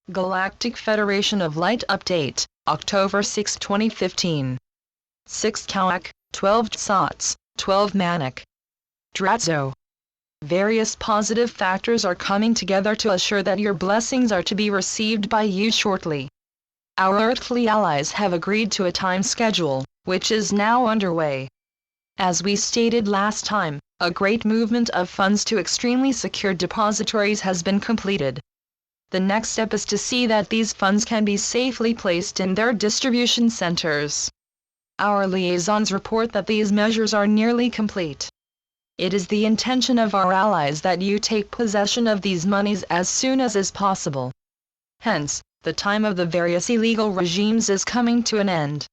Galactic Federation of Light Update, October 6, 2015. 6 Kawak, 12 Tsots, 12 Manik. Dratzo. Various positive factors are coming together to assure that your blessings are to be received by you shortly. Our earthly allies have agreed to a time schedule, which is now underway. As we stated last time, a great movement of funds to extremely secure depositories has been completed. The next step is to see that these funds can be safely placed in their distribution centers. Our liaisons report that these measures are nearly complete. It is the intention of our allies that you take possession of these monies as soon as is possible. Hence, the time of the various illegal regimes is coming to an end.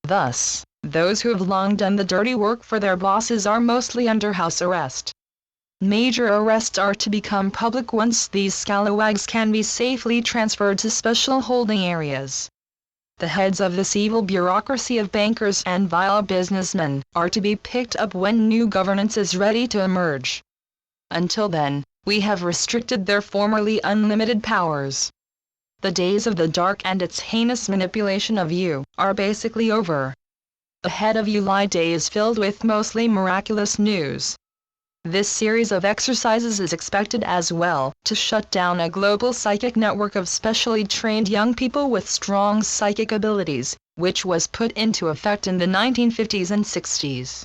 Thus, those who have long done the dirty work for their bosses are mostly under house arrest. Major arrests are to become public once these scalawags can be safely transferred to special holding areas. The heads of this evil bureaucracy of bankers and vile businessmen are to be picked up when new governance is ready to emerge. Until then, we have restricted their formerly unlimited powers. The days of the dark and its heinous manipulation of you are basically over. Ahead of you lie days filled with mostly miraculous news. This series of exercises is expected as well to shut down a global psychic network of specially trained young people with strong psychic abilities, which was put into effect in the 1950s and 60s.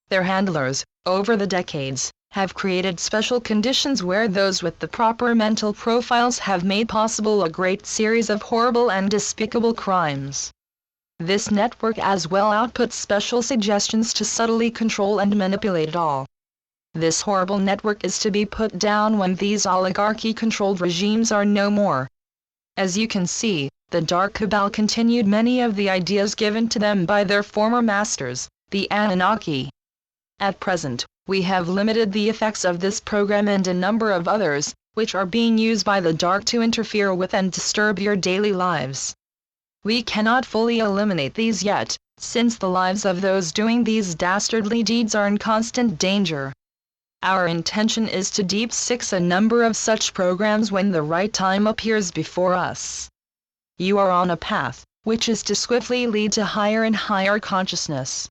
Their handlers, over the decades, have created special conditions where those with the proper mental profiles have made possible a great series of horrible and despicable crimes. This network as well outputs special suggestions to subtly control and manipulate it all. This horrible network is to be put down when these oligarchy-controlled regimes are no more. As you can see, the Dark Cabal continued many of the ideas given to them by their former masters, the Anunnaki. At present, we have limited the effects of this program and a number of others, which are being used by the Dark to interfere with and disturb your daily lives. We cannot fully eliminate these yet, since the lives of those doing these dastardly deeds are in constant danger. Our intention is to deep six a number of such programs when the right time appears before us. You are on a path, which is to swiftly lead to higher and higher consciousness.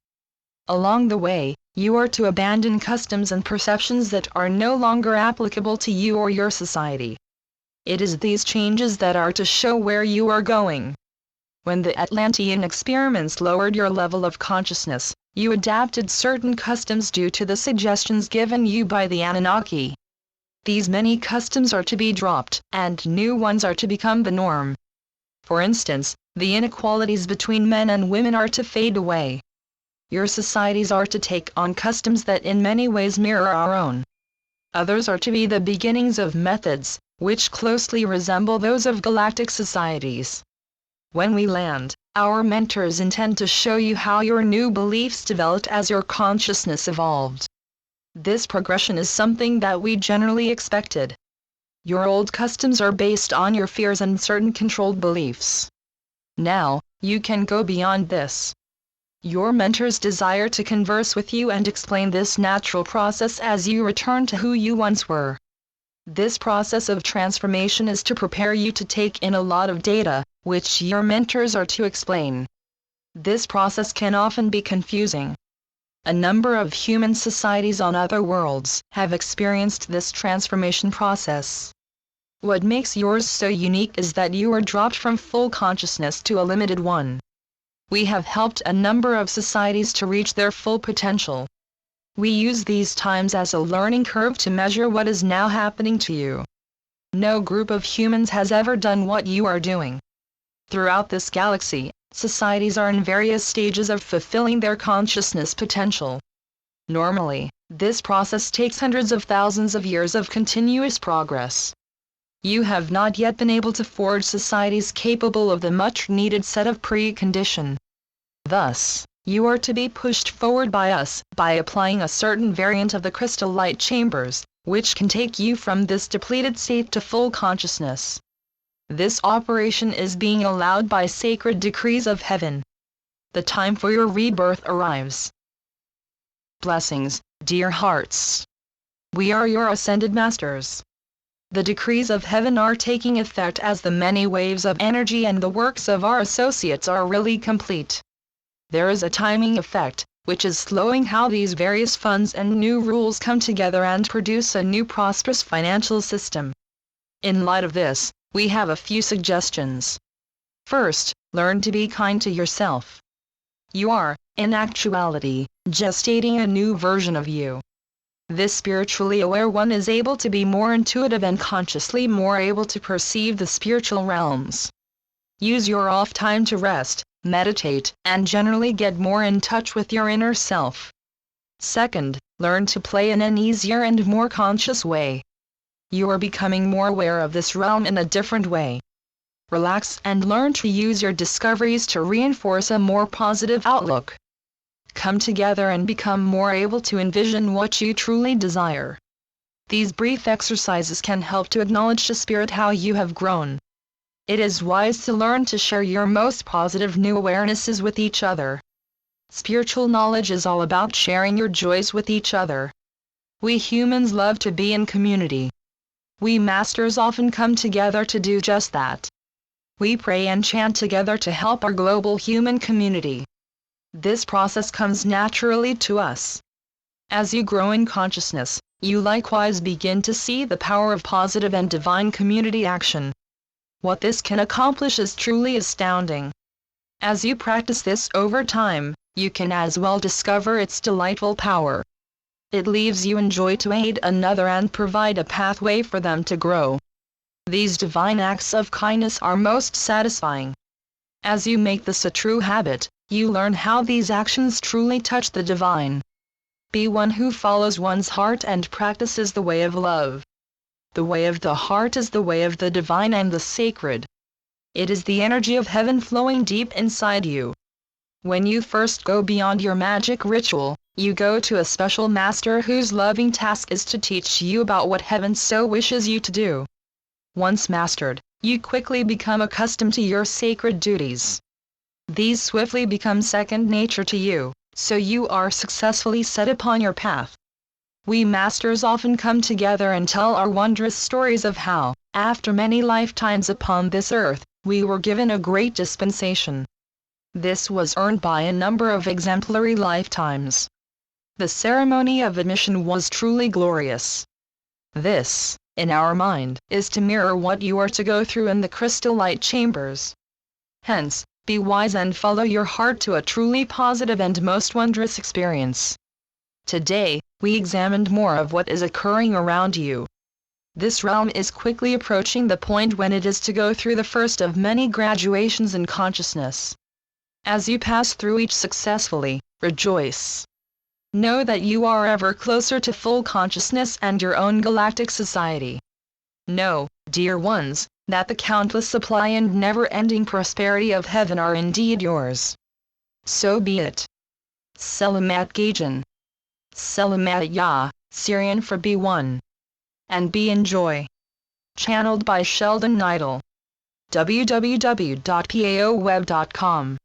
Along the way, you are to abandon customs and perceptions that are no longer applicable to you or your society. It is these changes that are to show where you are going. When the Atlantean experiments lowered your level of consciousness, you adapted certain customs due to the suggestions given you by the Anunnaki. These many customs are to be dropped, and new ones are to become the norm. For instance, the inequalities between men and women are to fade away. Your societies are to take on customs that in many ways mirror our own. Others are to be the beginnings of methods, which closely resemble those of galactic societies. When we land, our mentors intend to show you how your new beliefs developed as your consciousness evolved. This progression is something that we generally expected. Your old customs are based on your fears and certain controlled beliefs. Now, you can go beyond this. Your mentors desire to converse with you and explain this natural process as you return to who you once were. This process of transformation is to prepare you to take in a lot of data, which your mentors are to explain. This process can often be confusing. A number of human societies on other worlds have experienced this transformation process. What makes yours so unique is that you are dropped from full consciousness to a limited one. We have helped a number of societies to reach their full potential. We use these times as a learning curve to measure what is now happening to you. No group of humans has ever done what you are doing. Throughout this galaxy, societies are in various stages of fulfilling their consciousness potential. Normally, this process takes hundreds of thousands of years of continuous progress. You have not yet been able to forge societies capable of the much-needed set of precondition. Thus, you are to be pushed forward by us by applying a certain variant of the crystal light chambers, which can take you from this depleted state to full consciousness. This operation is being allowed by sacred decrees of heaven. The time for your rebirth arrives. Blessings, dear hearts. We are your ascended masters. The decrees of heaven are taking effect as the many waves of energy and the works of our associates are really complete. There is a timing effect, which is slowing how these various funds and new rules come together and produce a new prosperous financial system. In light of this, we have a few suggestions. First, learn to be kind to yourself. You are, in actuality, gestating a new version of you. This spiritually aware one is able to be more intuitive and consciously more able to perceive the spiritual realms. Use your off time to rest, meditate, and generally get more in touch with your inner self. Second, learn to play in an easier and more conscious way. You are becoming more aware of this realm in a different way. Relax and learn to use your discoveries to reinforce a more positive outlook. Come together and become more able to envision what you truly desire. These brief exercises can help to acknowledge to spirit how you have grown. It is wise to learn to share your most positive new awarenesses with each other. Spiritual knowledge is all about sharing your joys with each other. We humans love to be in community. We masters often come together to do just that. We pray and chant together to help our global human community. This process comes naturally to us. As you grow in consciousness, you likewise begin to see the power of positive and divine community action. What this can accomplish is truly astounding. As you practice this over time, you can as well discover its delightful power. It leaves you in joy to aid another and provide a pathway for them to grow. These divine acts of kindness are most satisfying. As you make this a true habit, you learn how these actions truly touch the divine. Be one who follows one's heart and practices the way of love. The way of the heart is the way of the divine and the sacred. It is the energy of heaven flowing deep inside you. When you first go beyond your magic ritual, you go to a special master whose loving task is to teach you about what heaven so wishes you to do. Once mastered, you quickly become accustomed to your sacred duties. These swiftly become second nature to you, so you are successfully set upon your path. We masters often come together and tell our wondrous stories of how, after many lifetimes upon this earth, we were given a great dispensation. This was earned by a number of exemplary lifetimes. The ceremony of admission was truly glorious. This, in our mind, is to mirror what you are to go through in the crystal light chambers. Hence, be wise and follow your heart to a truly positive and most wondrous experience. Today, we examined more of what is occurring around you. This realm is quickly approaching the point when it is to go through the first of many graduations in consciousness. As you pass through each successfully, rejoice. Know that you are ever closer to full consciousness and your own galactic society. Know, dear ones, that the countless supply and never-ending prosperity of heaven are indeed yours. So be it. Selamat Gajan. Selamat Ya, Syrian for B1. And be in joy. Channeled by Sheldon Neidel. www.paoweb.com